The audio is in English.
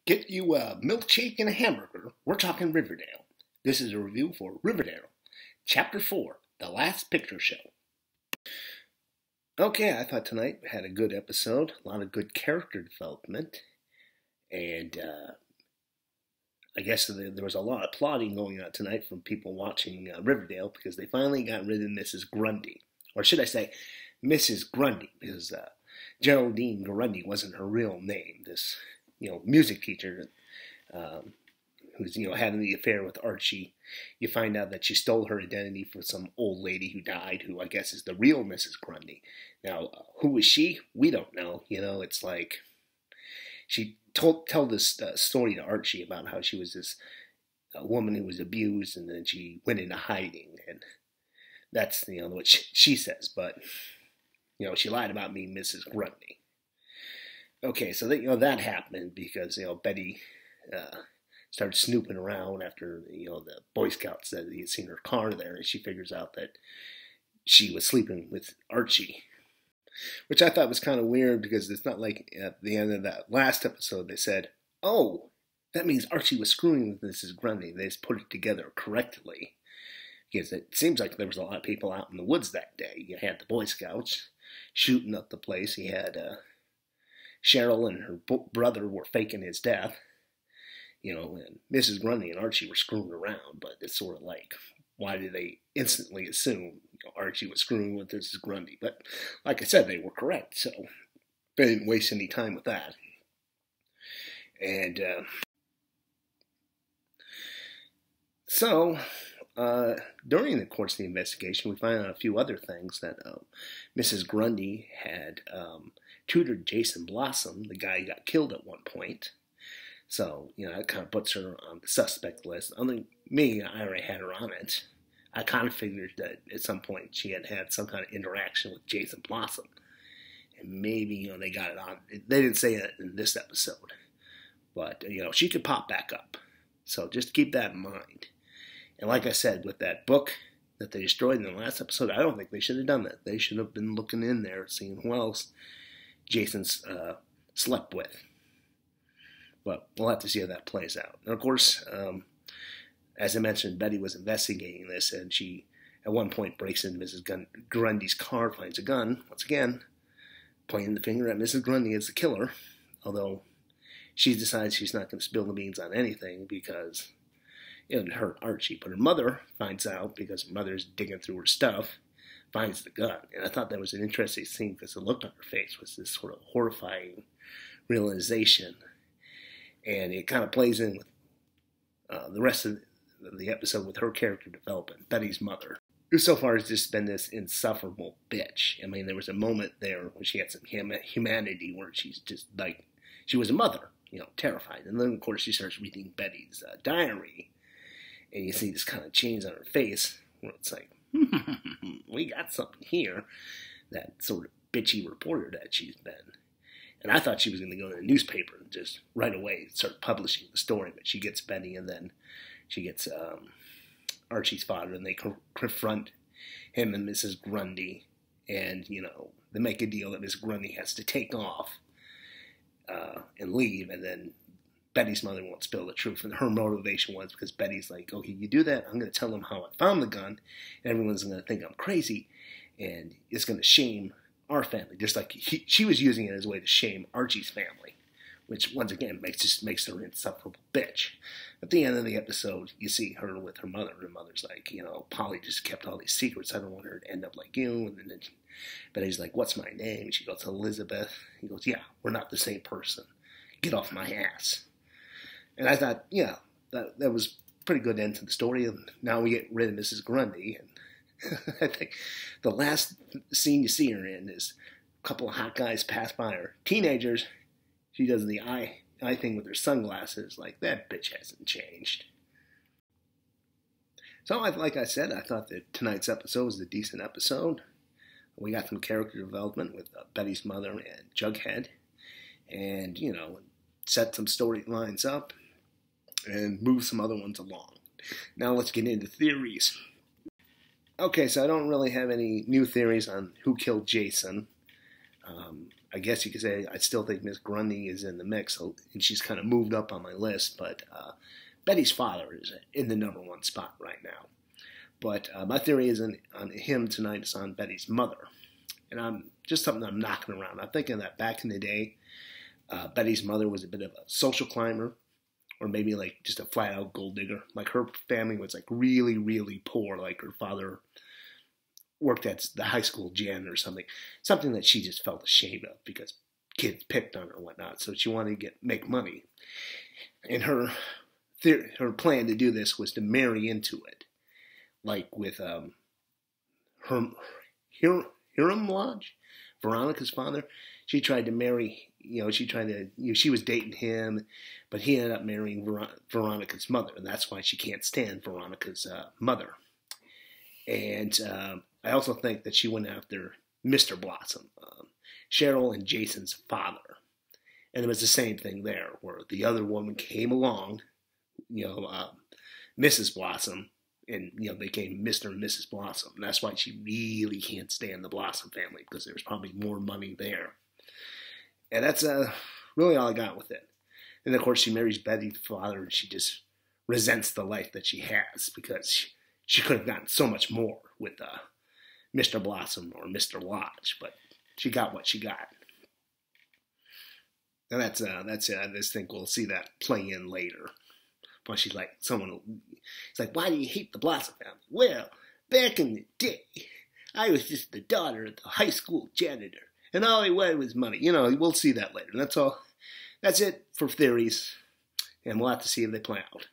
Get you a milkshake and a hamburger. We're talking Riverdale. This is a review for Riverdale, Chapter 4, The Last Picture Show. Okay, I thought tonight we had a good episode, a lot of good character development, and I guess there was a lot of plotting going on tonight from people watching Riverdale because they finally got rid of Mrs. Grundy. Or should I say, Mrs. Grundy, because Geraldine Grundy wasn't her real name. This, music teacher who's, having the affair with Archie. You find out that she stole her identity from some old lady who died, who I guess is the real Mrs. Grundy. Now, who is she? We don't know. It's like she told this story to Archie about how she was this woman who was abused, and then she went into hiding, and that's what she says. But she lied about being Mrs. Grundy. Okay, so that happened because Betty started snooping around after the Boy Scouts said he had seen her car there, and she figures out that she was sleeping with Archie, which I thought was kind of weird because it's not like at the end of that last episode they said, "Oh, that means Archie was screwing with Mrs. Grundy." They just put it together correctly because it seems like there was a lot of people out in the woods that day. You had the Boy Scouts shooting up the place. You had Cheryl and her brother were faking his death. And Mrs. Grundy and Archie were screwing around, but it's sort of like, why did they instantly assume Archie was screwing with Mrs. Grundy? But like I said, they were correct, so they didn't waste any time with that. And so during the course of the investigation, we find out a few other things that Mrs. Grundy had tutored Jason Blossom, the guy who got killed at one point. So, that kind of puts her on the suspect list. Only me, I already had her on it. I kind of figured that at some point she had had some kind of interaction with Jason Blossom. And maybe, they got it on. They didn't say it in this episode. But, she could pop back up. So just keep that in mind. And like I said, with that book that they destroyed in the last episode, I don't think they should have done that. They should have been looking in there, seeing who else Jason's slept with. But we'll have to see how that plays out. And of course, as I mentioned, Betty was investigating this, and she, at one point, breaks into Mrs. Grundy's car, finds a gun, once again, pointing the finger at Mrs. Grundy as the killer, although she decides she's not going to spill the beans on anything because it would hurt Archie. But her mother finds out because her mother's digging through her stuff, finds the gun. And I thought that was an interesting scene because the look on her face was this sort of horrifying realization. And it kind of plays in with the rest of the episode with her character development, Betty's mother, who so far has just been this insufferable bitch. I mean, there was a moment there when she had some humanity where she's just like, she was a mother, terrified. And then, of course, she starts reading Betty's diary, and you see this kind of change on her face where it's like, we got something here, that sort of bitchy reporter that she's been. And I thought she was going to go to the newspaper and just right away start publishing the story. But she gets Betty, and then she gets Archie's father, and they confront him and Mrs. Grundy. And, they make a deal that Mrs. Grundy has to take off and leave. And then Betty's mother won't spill the truth. And her motivation was because Betty's like, okay, you do that, I'm going to tell them how I found the gun. And everyone's going to think I'm crazy. And it's going to shame our family, just like she was using it as a way to shame Archie's family, which once again makes her an insufferable bitch. At the end of the episode, you see her with her mother. Her mother's like, Polly just kept all these secrets. I don't want her to end up like you. And then Betty's like, what's my name? She goes, Elizabeth. He goes, yeah, we're not the same person. Get off my ass. And I thought, yeah, that was a pretty good end to the story. And now we get rid of Mrs. Grundy, and I think the last scene you see her in is a couple of hot guys pass by her. Teenagers. She does the eye thing with her sunglasses. Like, that bitch hasn't changed. So, like I said, I thought that tonight's episode was a decent episode. We got some character development with Betty's mother and Jughead. And, set some storylines up and move some other ones along. Now let's get into theories. Okay, so I don't really have any new theories on who killed Jason. I guess you could say I still think Miss Grundy is in the mix, and she's kind of moved up on my list. But Betty's father is in the #1 spot right now. But my theory isn't on him tonight; it's on Betty's mother, and I'm just something I'm knocking around. I'm thinking that back in the day, Betty's mother was a bit of a social climber, or maybe like just a flat out gold digger. Like her family was like really, really poor. Like her father worked at the high school gym or something that she just felt ashamed of because kids picked on her and whatnot. So she wanted to make money, and her plan to do this was to marry into it, like with Hiram Lodge, Veronica's father. She tried to marry. She was dating him, but he ended up marrying Veronica's mother, and that's why she can't stand Veronica's mother. And I also think that she went after Mr. Blossom, Cheryl and Jason's father. And it was the same thing there, where the other woman came along, Mrs. Blossom, and they became Mr. and Mrs. Blossom. And that's why she really can't stand the Blossom family, because there's probably more money there. And that's really all I got with it. And of course, she marries Betty's father, and she just resents the life that she has because she could have gotten so much more with Mr. Blossom or Mr. Lodge, but she got what she got. And that's it. I just think we'll see that play in later. But she's like, it's like, why do you hate the Blossom family? Well, back in the day, I was just the daughter of the high school janitor, and all I wanted was money. We'll see that later. That's all. That's it for theories, and we'll have to see if they play out.